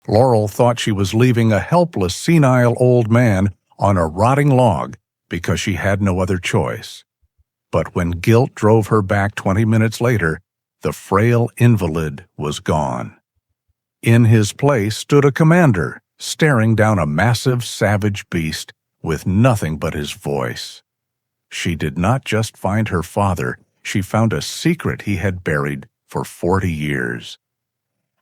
Laurel thought she was leaving a helpless, senile old man on a rotting log because she had no other choice. But when guilt drove her back 20 minutes later, the frail invalid was gone. In his place stood a commander, staring down a massive, savage beast with nothing but his voice. She did not just find her father, she found a secret he had buried for 40 years.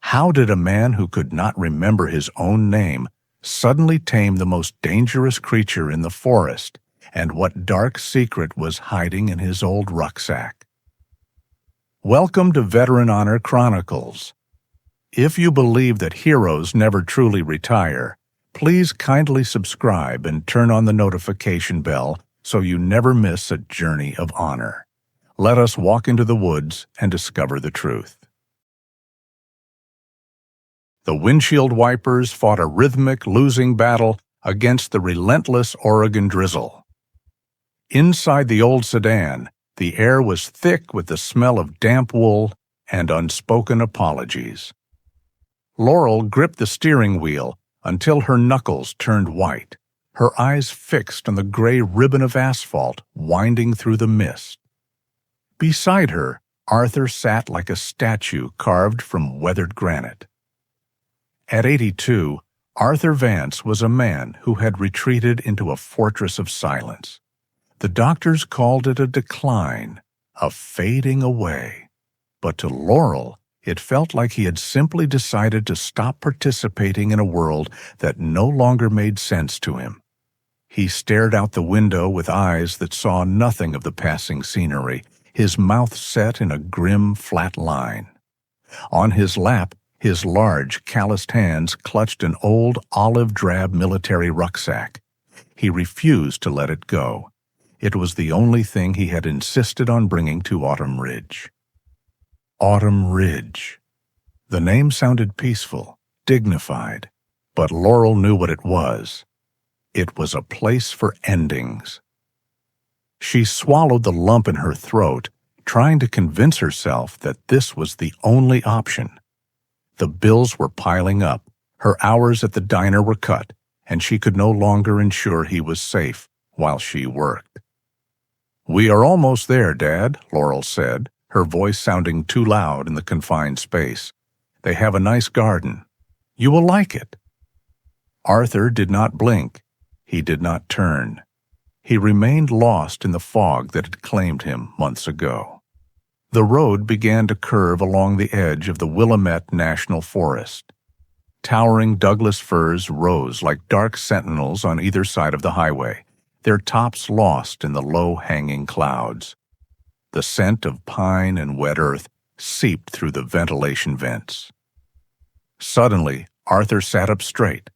How did a man who could not remember his own name suddenly tame the most dangerous creature in the forest, and what dark secret was hiding in his old rucksack? Welcome to Veteran Honor Chronicles. If you believe that heroes never truly retire, please kindly subscribe and turn on the notification bell so you never miss a journey of honor. Let us walk into the woods and discover the truth. The windshield wipers fought a rhythmic, losing battle against the relentless Oregon drizzle. Inside the old sedan, the air was thick with the smell of damp wool and unspoken apologies. Laurel gripped the steering wheel until her knuckles turned white, her eyes fixed on the gray ribbon of asphalt winding through the mist. Beside her, Arthur sat like a statue carved from weathered granite. At 82, Arthur Vance was a man who had retreated into a fortress of silence. The doctors called it a decline, a fading away. But to Laurel, it felt like he had simply decided to stop participating in a world that no longer made sense to him. He stared out the window with eyes that saw nothing of the passing scenery, his mouth set in a grim, flat line. On his lap, his large, calloused hands clutched an old olive-drab military rucksack. He refused to let it go. It was the only thing he had insisted on bringing to Autumn Ridge. Autumn Ridge. The name sounded peaceful, dignified, but Laurel knew what it was. It was a place for endings. She swallowed the lump in her throat, trying to convince herself that this was the only option. The bills were piling up, her hours at the diner were cut, and she could no longer ensure he was safe while she worked. "We are almost there, Dad," Laurel said, her voice sounding too loud in the confined space. "They have a nice garden. You will like it." Arthur did not blink. He did not turn. He remained lost in the fog that had claimed him months ago. The road began to curve along the edge of the Willamette National Forest. Towering Douglas firs rose like dark sentinels on either side of the highway, their tops lost in the low-hanging clouds. The scent of pine and wet earth seeped through the ventilation vents. Suddenly, Arthur sat up straight.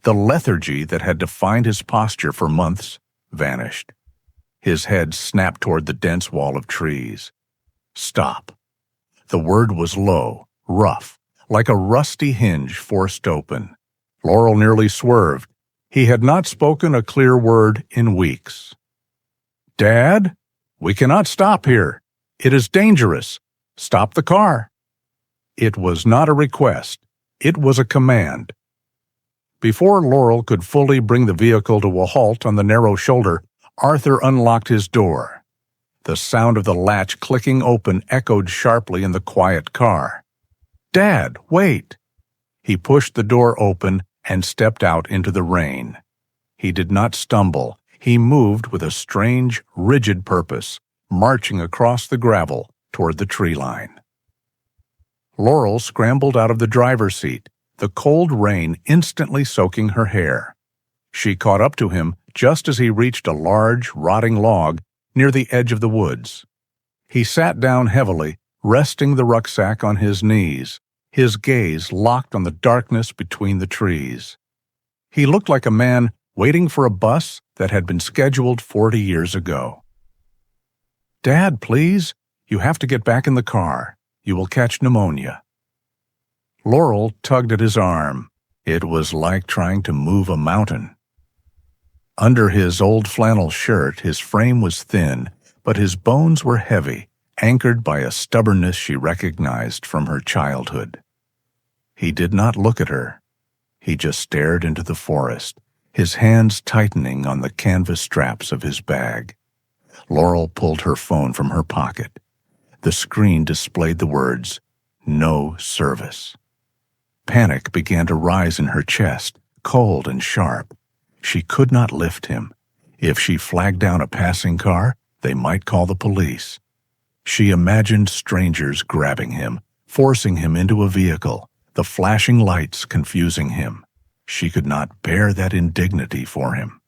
The lethargy that had defined his posture for months vanished. His head snapped toward the dense wall of trees. Stop. The word was low, rough, like a rusty hinge forced open. Laurel nearly swerved. He had not spoken a clear word in weeks. "Dad, we cannot stop here. It is dangerous. Stop the car." It was not a request. It was a command. Before Laurel could fully bring the vehicle to a halt on the narrow shoulder, Arthur unlocked his door. The sound of the latch clicking open echoed sharply in the quiet car. "Dad, wait!" He pushed the door open and stepped out into the rain. He did not stumble. He moved with a strange, rigid purpose, marching across the gravel toward the tree line. Laurel scrambled out of the driver's seat, the cold rain instantly soaking her hair. She caught up to him just as he reached a large, rotting log near the edge of the woods. He sat down heavily, resting the rucksack on his knees, his gaze locked on the darkness between the trees. He looked like a man waiting for a bus that had been scheduled 40 years ago. "Dad, please, you have to get back in the car. You will catch pneumonia." Laurel tugged at his arm. It was like trying to move a mountain. Under his old flannel shirt, his frame was thin, but his bones were heavy, anchored by a stubbornness she recognized from her childhood. He did not look at her. He just stared into the forest, his hands tightening on the canvas straps of his bag. Laurel pulled her phone from her pocket. The screen displayed the words, "No service." Panic began to rise in her chest, cold and sharp. She could not lift him. If she flagged down a passing car, they might call the police. She imagined strangers grabbing him, forcing him into a vehicle, the flashing lights confusing him. She could not bear that indignity for him.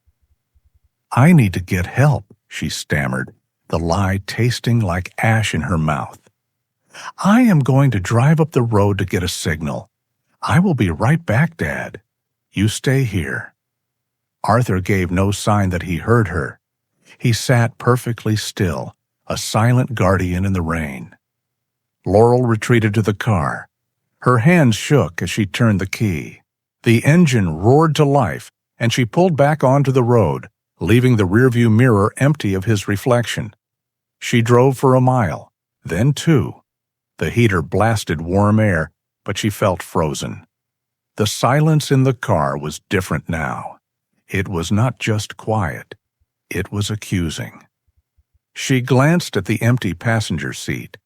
"I need to get help," she stammered, the lie tasting like ash in her mouth. "I am going to drive up the road to get a signal. I will be right back, Dad. You stay here." Arthur gave no sign that he heard her. He sat perfectly still, a silent guardian in the rain. Laurel retreated to the car. Her hands shook as she turned the key. The engine roared to life, and she pulled back onto the road, leaving the rearview mirror empty of his reflection. She drove for a mile, then 2. The heater blasted warm air, but she felt frozen. The silence in the car was different now. It was not just quiet. It was accusing. She glanced at the empty passenger seat.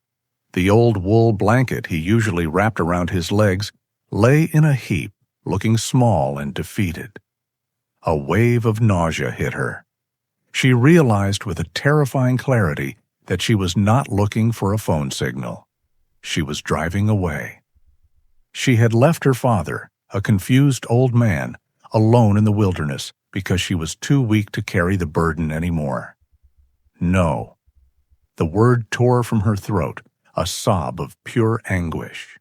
The old wool blanket he usually wrapped around his legs lay in a heap, looking small and defeated. A wave of nausea hit her. She realized with a terrifying clarity that she was not looking for a phone signal. She was driving away. She had left her father, a confused old man, alone in the wilderness because she was too weak to carry the burden anymore. No. The word tore from her throat, a sob of pure anguish.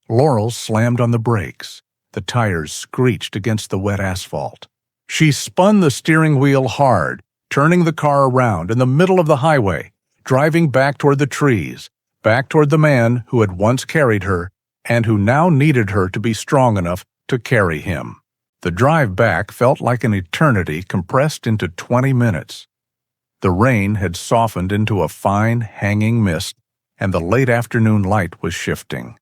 Laurel slammed on the brakes. The tires screeched against the wet asphalt. She spun the steering wheel hard, turning the car around in the middle of the highway, driving back toward the trees, back toward the man who had once carried her and who now needed her to be strong enough to carry him. The drive back felt like an eternity compressed into 20 minutes. The rain had softened into a fine, hanging mist, and the late afternoon light was shifting.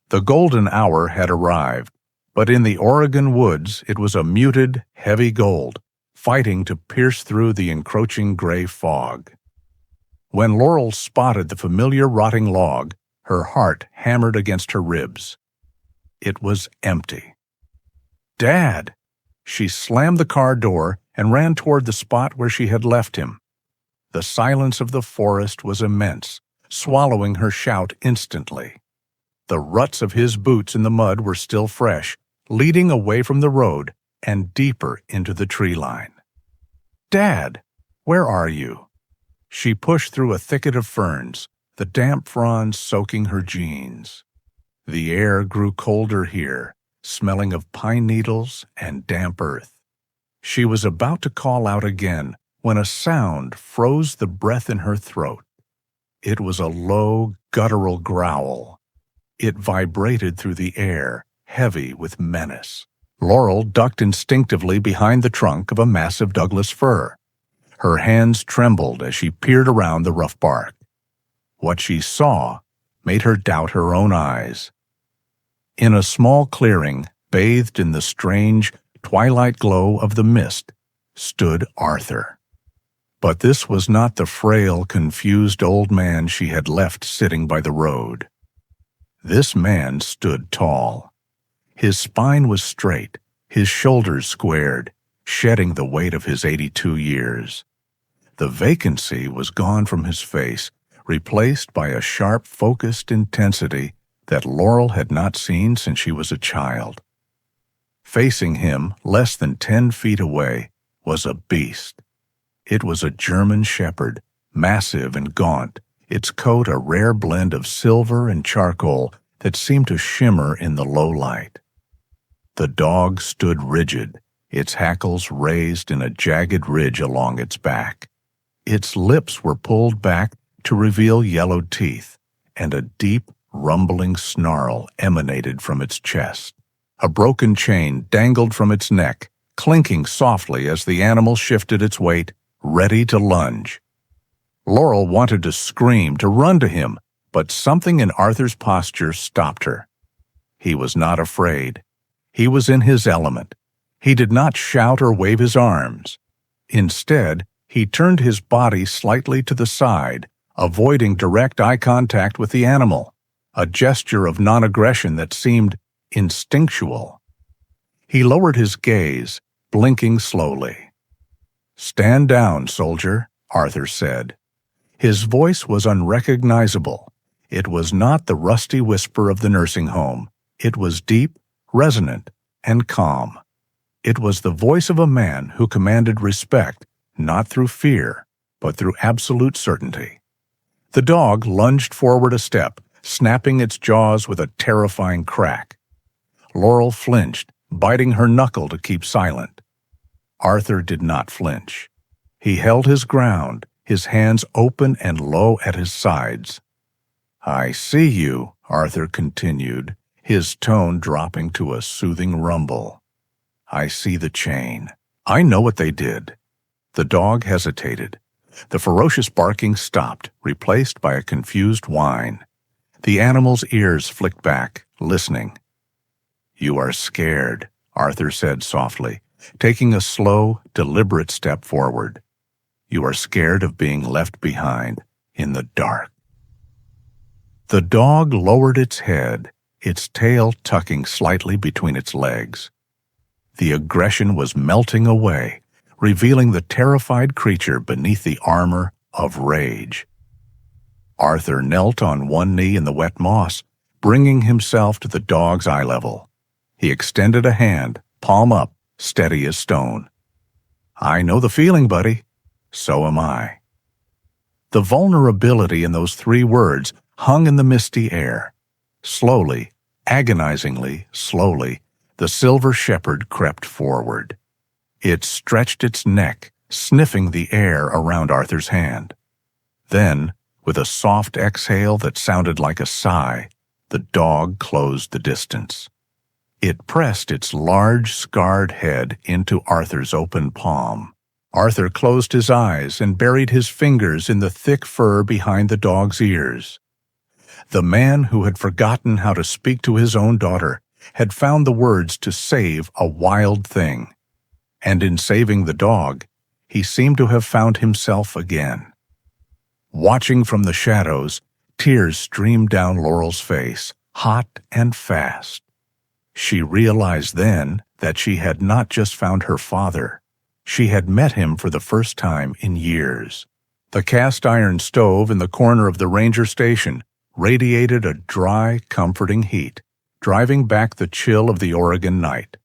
The golden hour had arrived, but in the Oregon woods it was a muted, heavy gold, fighting to pierce through the encroaching gray fog. When Laurel spotted the familiar rotting log, her heart hammered against her ribs. It was empty. "Dad!" She slammed the car door and ran toward the spot where she had left him. The silence of the forest was immense, swallowing her shout instantly. The ruts of his boots in the mud were still fresh, leading away from the road and deeper into the tree line. "Dad, where are you?" She pushed through a thicket of ferns, the damp fronds soaking her jeans. The air grew colder here, smelling of pine needles and damp earth. She was about to call out again when a sound froze the breath in her throat. It was a low, guttural growl. It vibrated through the air, heavy with menace. Laurel ducked instinctively behind the trunk of a massive Douglas fir. Her hands trembled as she peered around the rough bark. What she saw made her doubt her own eyes. In a small clearing, bathed in the strange, twilight glow of the mist, stood Arthur. But this was not the frail, confused old man she had left sitting by the road. This man stood tall. His spine was straight, his shoulders squared, shedding the weight of his 82 years. The vacancy was gone from his face, replaced by a sharp, focused intensity that Laurel had not seen since she was a child. Facing him, less than 10 feet away, was a beast. It was a German shepherd, massive and gaunt, its coat a rare blend of silver and charcoal that seemed to shimmer in the low light. The dog stood rigid, its hackles raised in a jagged ridge along its back. Its lips were pulled back to reveal yellowed teeth, and a deep, rumbling snarl emanated from its chest. A broken chain dangled from its neck, clinking softly as the animal shifted its weight, ready to lunge. Laurel wanted to scream, to run to him, but something in Arthur's posture stopped her. He was not afraid. He was in his element. He did not shout or wave his arms. Instead, he turned his body slightly to the side, avoiding direct eye contact with the animal, a gesture of non-aggression that seemed instinctual. He lowered his gaze, blinking slowly. "Stand down, soldier," Arthur said. His voice was unrecognizable. It was not the rusty whisper of the nursing home. It was deep, resonant, and calm. It was the voice of a man who commanded respect, not through fear, but through absolute certainty. The dog lunged forward a step, snapping its jaws with a terrifying crack. Laurel flinched, biting her knuckle to keep silent. Arthur did not flinch. He held his ground, his hands open and low at his sides. "I see you," Arthur continued, his tone dropping to a soothing rumble. "I see the chain. I know what they did." The dog hesitated. The ferocious barking stopped, replaced by a confused whine. The animal's ears flicked back, listening. "You are scared," Arthur said softly, taking a slow, deliberate step forward. "You are scared of being left behind in the dark." The dog lowered its head, its tail tucking slightly between its legs. The aggression was melting away, revealing the terrified creature beneath the armor of rage. Arthur knelt on one knee in the wet moss, bringing himself to the dog's eye level. He extended a hand, palm up, steady as stone. "I know the feeling, buddy. So am I." The vulnerability in those 3 words hung in the misty air. Slowly, agonizingly slowly, the silver shepherd crept forward. It stretched its neck, sniffing the air around Arthur's hand. Then, with a soft exhale that sounded like a sigh, the dog closed the distance. It pressed its large, scarred head into Arthur's open palm. Arthur closed his eyes and buried his fingers in the thick fur behind the dog's ears. The man who had forgotten how to speak to his own daughter had found the words to save a wild thing. And in saving the dog, he seemed to have found himself again. Watching from the shadows, tears streamed down Laurel's face, hot and fast. She realized then that she had not just found her father. She had met him for the first time in years. The cast-iron stove in the corner of the ranger station radiated a dry, comforting heat, driving back the chill of the Oregon night.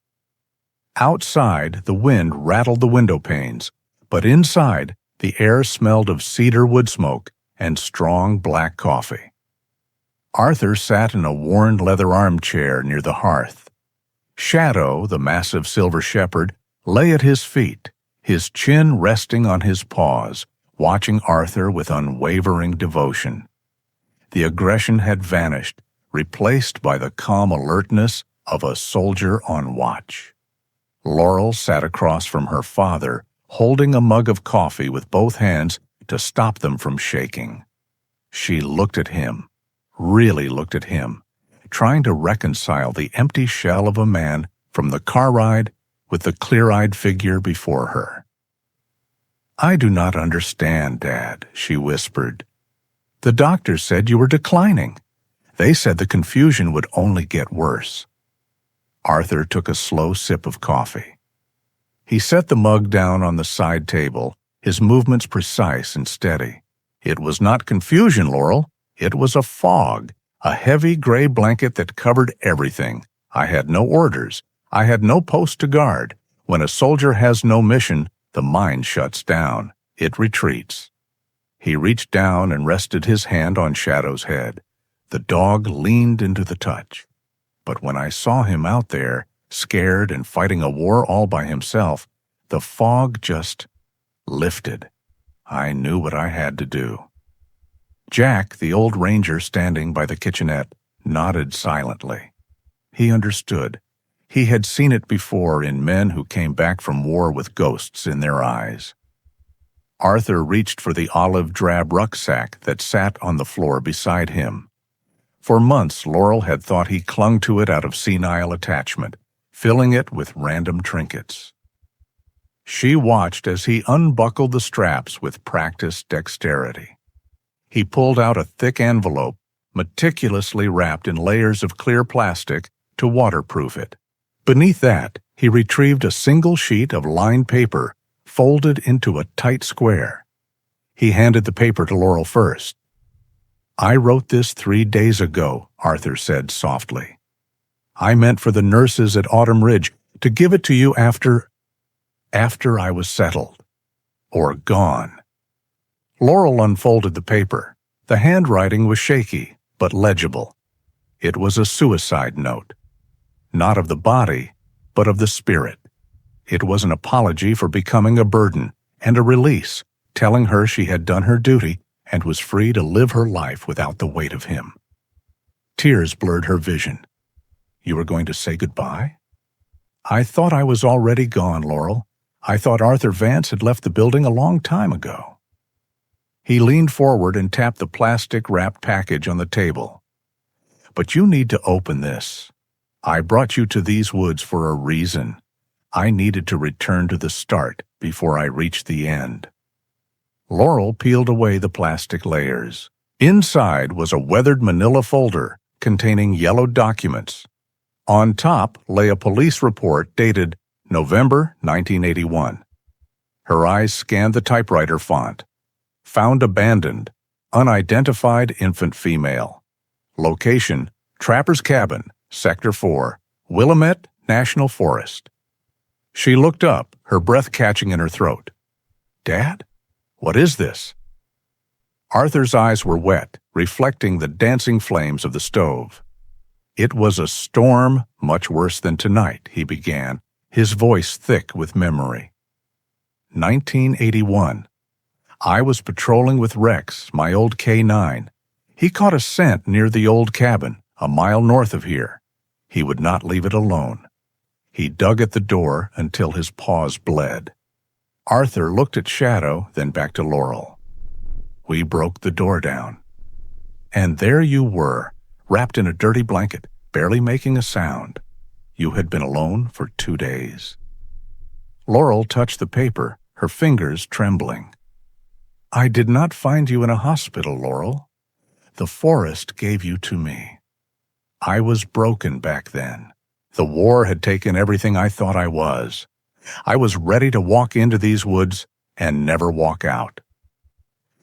Outside, the wind rattled the window panes, but inside, the air smelled of cedar wood smoke and strong black coffee. Arthur sat in a worn leather armchair near the hearth. Shadow, the massive silver shepherd, lay at his feet, his chin resting on his paws, watching Arthur with unwavering devotion. The aggression had vanished, replaced by the calm alertness of a soldier on watch. Laurel sat across from her father, holding a mug of coffee with both hands to stop them from shaking. She looked at him, really looked at him, trying to reconcile the empty shell of a man from the car ride with the clear-eyed figure before her. "I do not understand, Dad," she whispered. "The doctor said you were declining. They said the confusion would only get worse." Arthur took a slow sip of coffee. He set the mug down on the side table, his movements precise and steady. "It was not confusion, Laurel. It was a fog, a heavy gray blanket that covered everything. I had no orders. I had no post to guard. When a soldier has no mission, the mind shuts down. It retreats." He reached down and rested his hand on Shadow's head. The dog leaned into the touch. "But when I saw him out there, scared and fighting a war all by himself, the fog just lifted. I knew what I had to do." Jack, the old ranger standing by the kitchenette, nodded silently. He understood. He had seen it before in men who came back from war with ghosts in their eyes. Arthur reached for the olive-drab rucksack that sat on the floor beside him. For months, Laurel had thought he clung to it out of senile attachment, filling it with random trinkets. She watched as he unbuckled the straps with practiced dexterity. He pulled out a thick envelope, meticulously wrapped in layers of clear plastic to waterproof it. Beneath that, he retrieved a single sheet of lined paper, folded into a tight square. He handed the paper to Laurel first. "I wrote this 3 days ago," Arthur said softly. "I meant for the nurses at Autumn Ridge to give it to you after I was settled. Or gone." Laurel unfolded the paper. The handwriting was shaky, but legible. It was a suicide note. Not of the body, but of the spirit. It was an apology for becoming a burden, and a release, telling her she had done her duty and was free to live her life without the weight of him. Tears blurred her vision. "You were going to say goodbye?" "I thought I was already gone, Laurel. I thought Arthur Vance had left the building a long time ago." He leaned forward and tapped the plastic-wrapped package on the table. "But you need to open this. I brought you to these woods for a reason. I needed to return to the start before I reached the end." Laurel peeled away the plastic layers. Inside was a weathered manila folder containing yellowed documents. On top lay a police report dated November 1981. Her eyes scanned the typewriter font. Found abandoned, unidentified infant female. Location, Trapper's Cabin, Sector 4, Willamette National Forest. She looked up, her breath catching in her throat. "Dad? What is this?" Arthur's eyes were wet, reflecting the dancing flames of the stove. "It was a storm much worse than tonight," he began, his voice thick with memory. 1981. I was patrolling with Rex, my old K9. He caught a scent near the old cabin, a mile north of here. He would not leave it alone. He dug at the door until his paws bled. Arthur looked at Shadow, then back to Laurel. "We broke the door down. And there you were, wrapped in a dirty blanket, barely making a sound. You had been alone for 2 days." Laurel touched the paper, her fingers trembling. "I did not find you in a hospital, Laurel. The forest gave you to me. I was broken back then. The war had taken everything I thought I was. I was ready to walk into these woods and never walk out."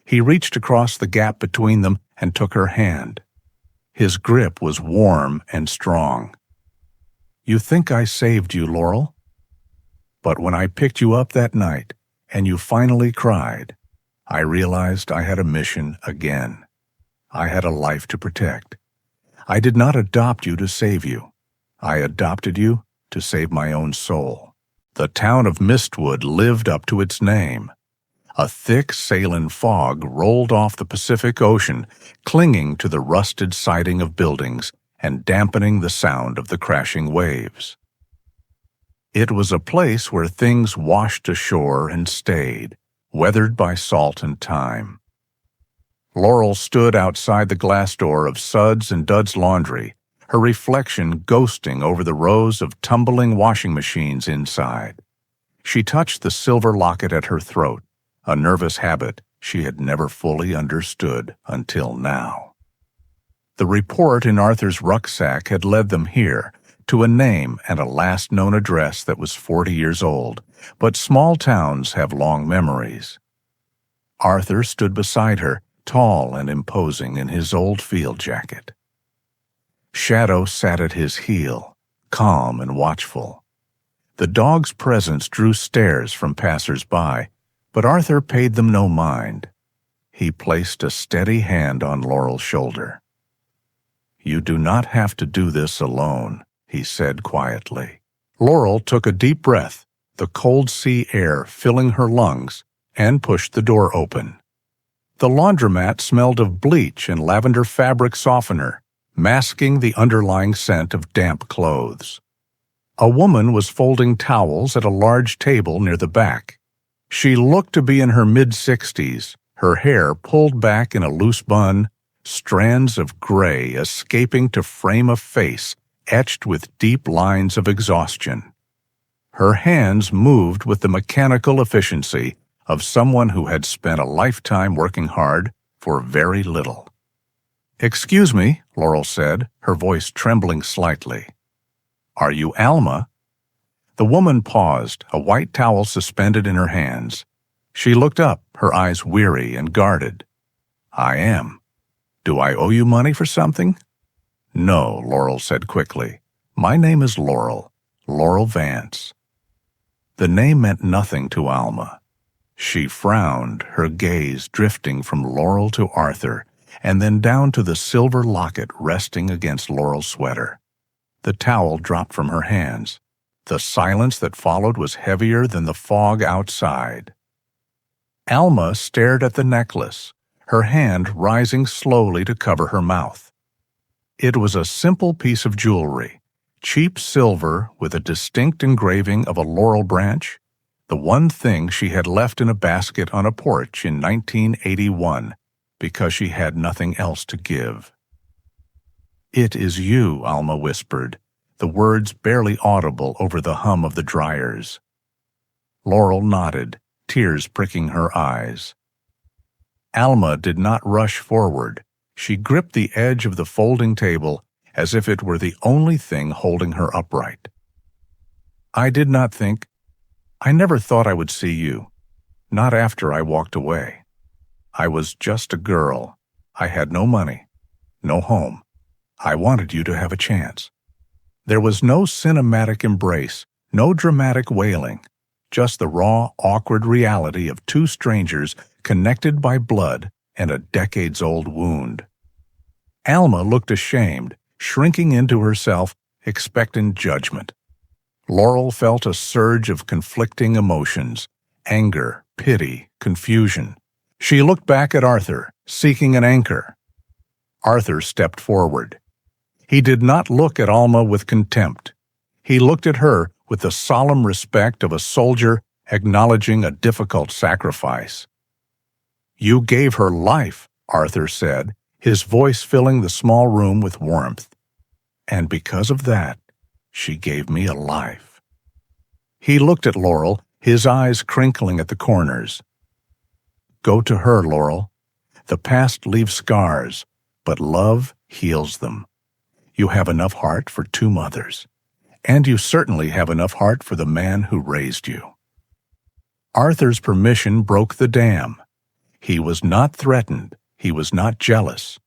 He reached across the gap between them and took her hand. His grip was warm and strong. "You think I saved you, Laurel? But when I picked you up that night and you finally cried, I realized I had a mission again. I had a life to protect. I did not adopt you to save you. I adopted you to save my own soul." The town of Mistwood lived up to its name. A thick Salem fog rolled off the Pacific Ocean, clinging to the rusted siding of buildings and dampening the sound of the crashing waves. It was a place where things washed ashore and stayed, weathered by salt and time. Laurel stood outside the glass door of Suds and Dud's Laundry, her reflection ghosting over the rows of tumbling washing machines inside. She touched the silver locket at her throat, a nervous habit she had never fully understood until now. The report in Arthur's rucksack had led them here, to a name and a last known address that was 40 years old, but small towns have long memories. Arthur stood beside her, tall and imposing in his old field jacket. Shadow sat at his heel, calm and watchful. The dog's presence drew stares from passers-by, but Arthur paid them no mind. He placed a steady hand on Laurel's shoulder. "You do not have to do this alone," he said quietly. Laurel took a deep breath, the cold sea air filling her lungs, and pushed the door open. The laundromat smelled of bleach and lavender fabric softener, masking the underlying scent of damp clothes. A woman was folding towels at a large table near the back. She looked to be in her mid-60s, her hair pulled back in a loose bun, strands of gray escaping to frame a face etched with deep lines of exhaustion. Her hands moved with the mechanical efficiency of someone who had spent a lifetime working hard for very little. "Excuse me," Laurel said, her voice trembling slightly. "Are you Alma?" The woman paused, a white towel suspended in her hands. She looked up, her eyes weary and guarded. "I am. Do I owe you money for something?" "No," Laurel said quickly. "My name is Laurel Vance." The name meant nothing to Alma. She frowned, her gaze drifting from Laurel to Arthur, and then down to the silver locket resting against Laurel's sweater. The towel dropped from her hands. The silence that followed was heavier than the fog outside. Alma stared at the necklace, her hand rising slowly to cover her mouth. It was a simple piece of jewelry, cheap silver with a distinct engraving of a laurel branch, the one thing she had left in a basket on a porch in 1981 because she had nothing else to give. "It is you," Alma whispered, the words barely audible over the hum of the dryers. Laurel nodded, tears pricking her eyes. Alma did not rush forward. She gripped the edge of the folding table as if it were the only thing holding her upright. I never thought I would see you. Not after I walked away. I was just a girl. I had no money, no home. I wanted you to have a chance." There was no cinematic embrace, no dramatic wailing, just the raw, awkward reality of two strangers connected by blood and a decades-old wound. Alma looked ashamed, shrinking into herself, expectant judgment. Laurel felt a surge of conflicting emotions, anger, pity, confusion. She looked back at Arthur, seeking an anchor. Arthur stepped forward. He did not look at Alma with contempt. He looked at her with the solemn respect of a soldier acknowledging a difficult sacrifice. "You gave her life," Arthur said, his voice filling the small room with warmth. "And because of that, she gave me a life." He looked at Laurel, his eyes crinkling at the corners. "Go to her, Laurel. The past leaves scars, but love heals them. You have enough heart for two mothers, and you certainly have enough heart for the man who raised you." Arthur's permission broke the dam. He was not threatened. He was not jealous.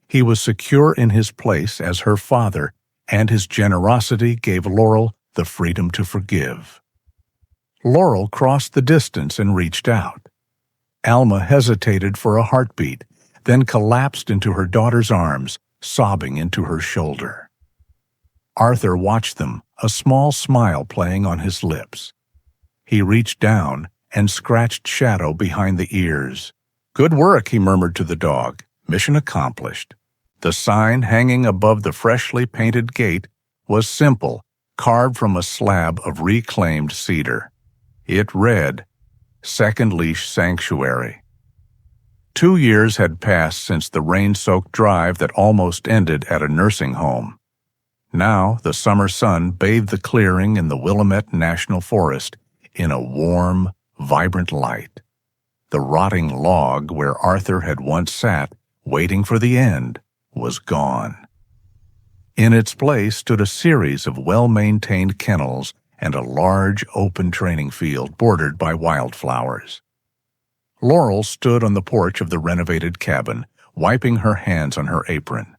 He was secure in his place as her father, and his generosity gave Laurel the freedom to forgive. Laurel crossed the distance and reached out. Alma hesitated for a heartbeat, then collapsed into her daughter's arms, sobbing into her shoulder. Arthur watched them, a small smile playing on his lips. He reached down and scratched shadow behind the ears. "Good work," he murmured to the dog. "Mission accomplished." The sign hanging above the freshly painted gate was simple, carved from a slab of reclaimed cedar. It read, "Second Leash Sanctuary." 2 years had passed since the rain-soaked drive that almost ended at a nursing home. Now the summer sun bathed the clearing in the Willamette National Forest in a warm, vibrant light. The rotting log where Arthur had once sat, waiting for the end, was gone. In its place stood a series of well-maintained kennels and a large, open training field bordered by wildflowers. Laurel stood on the porch of the renovated cabin, wiping her hands on her apron.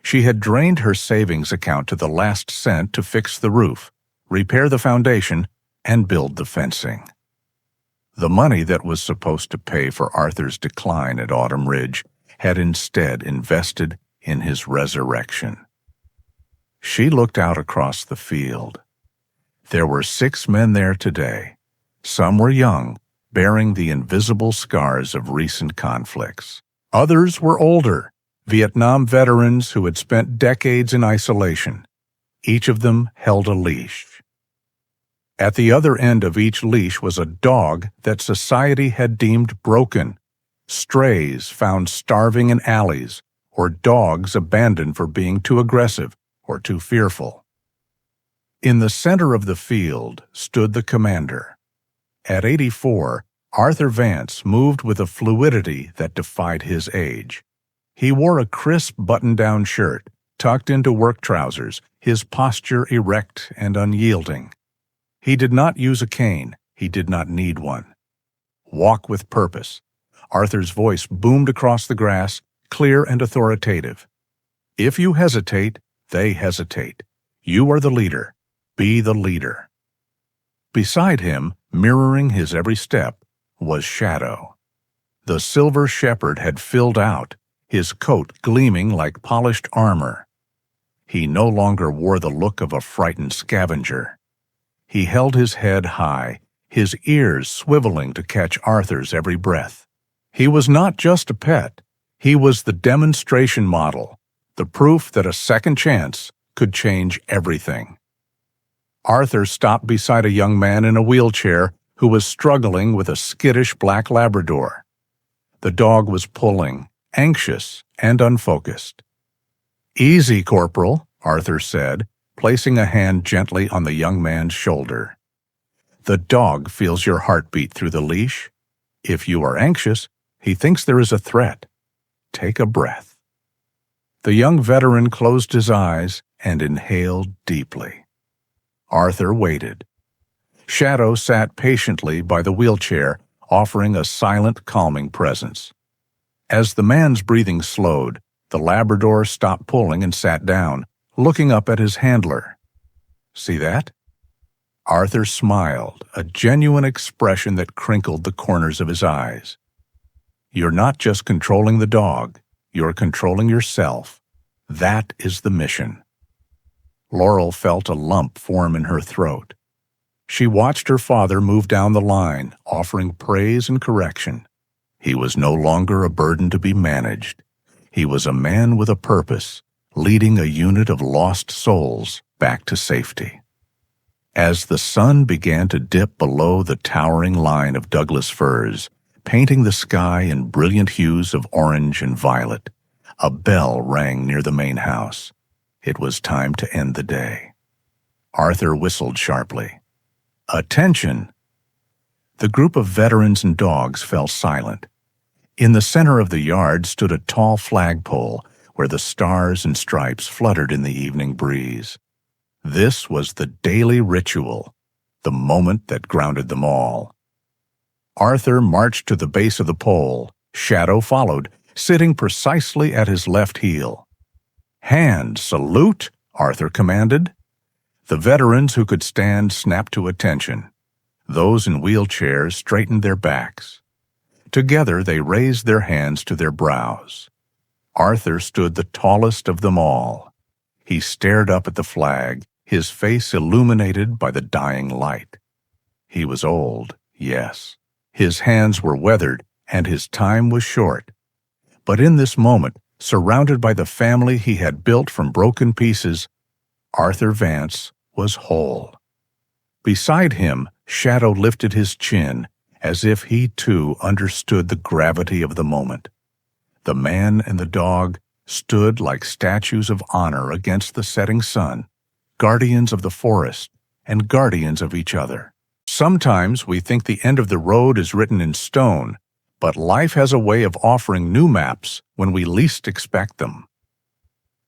She had drained her savings account to the last cent to fix the roof, repair the foundation, and build the fencing. The money that was supposed to pay for Arthur's decline at Autumn Ridge had instead invested in his resurrection. She looked out across the field. There were 6 men there today. Some were young, bearing the invisible scars of recent conflicts. Others were older, Vietnam veterans who had spent decades in isolation. Each of them held a leash. At the other end of each leash was a dog that society had deemed broken, strays found starving in alleys, or dogs abandoned for being too aggressive or too fearful. In the center of the field stood the commander. At 84, Arthur Vance moved with a fluidity that defied his age. He wore a crisp button-down shirt, tucked into work trousers, his posture erect and unyielding. He did not use a cane. He did not need one. Walk with purpose. Arthur's voice boomed across the grass, clear and authoritative. If you hesitate, they hesitate. You are the leader. Be the leader. Beside him, mirroring his every step, was Shadow. The silver shepherd had filled out, his coat gleaming like polished armor. He no longer wore the look of a frightened scavenger. He held his head high, his ears swiveling to catch Arthur's every breath. He was not just a pet. He was the demonstration model, the proof that a second chance could change everything. Arthur stopped beside a young man in a wheelchair who was struggling with a skittish black Labrador. The dog was pulling, anxious and unfocused. "Easy, Corporal," Arthur said, placing a hand gently on the young man's shoulder. "The dog feels your heartbeat through the leash. If you are anxious, he thinks there is a threat. Take a breath." The young veteran closed his eyes and inhaled deeply. Arthur waited. Shadow sat patiently by the wheelchair, offering a silent, calming presence. As the man's breathing slowed, the Labrador stopped pulling and sat down, looking up at his handler. "See that?" Arthur smiled, a genuine expression that crinkled the corners of his eyes. "You're not just controlling the dog, you're controlling yourself. That is the mission." Laurel felt a lump form in her throat. She watched her father move down the line, offering praise and correction. He was no longer a burden to be managed. He was a man with a purpose, leading a unit of lost souls back to safety. As the sun began to dip below the towering line of Douglas firs, painting the sky in brilliant hues of orange and violet, a bell rang near the main house. It was time to end the day. Arthur whistled sharply. "Attention!" The group of veterans and dogs fell silent. In the center of the yard stood a tall flagpole where the stars and stripes fluttered in the evening breeze. This was the daily ritual, the moment that grounded them all. Arthur marched to the base of the pole. Shadow followed, sitting precisely at his left heel. "Hand, salute," Arthur commanded. The veterans who could stand snapped to attention. Those in wheelchairs straightened their backs. Together they raised their hands to their brows. Arthur stood the tallest of them all. He stared up at the flag, his face illuminated by the dying light. He was old, yes. His hands were weathered, and his time was short. But in this moment, surrounded by the family he had built from broken pieces, Arthur Vance was whole. Beside him, Shadow lifted his chin, as if he too understood the gravity of the moment. The man and the dog stood like statues of honor against the setting sun, guardians of the forest and guardians of each other. Sometimes we think the end of the road is written in stone, but life has a way of offering new maps when we least expect them.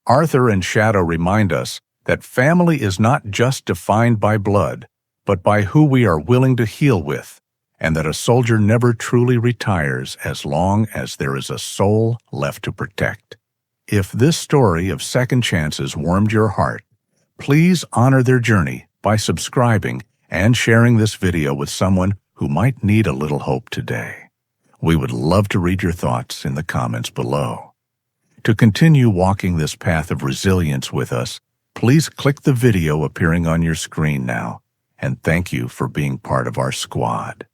Arthur and Shadow remind us that family is not just defined by blood, but by who we are willing to heal with, and that a soldier never truly retires as long as there is a soul left to protect. If this story of second chances warmed your heart, please honor their journey by subscribing and sharing this video with someone who might need a little hope today. We would love to read your thoughts in the comments below. To continue walking this path of resilience with us, please click the video appearing on your screen now, and thank you for being part of our squad.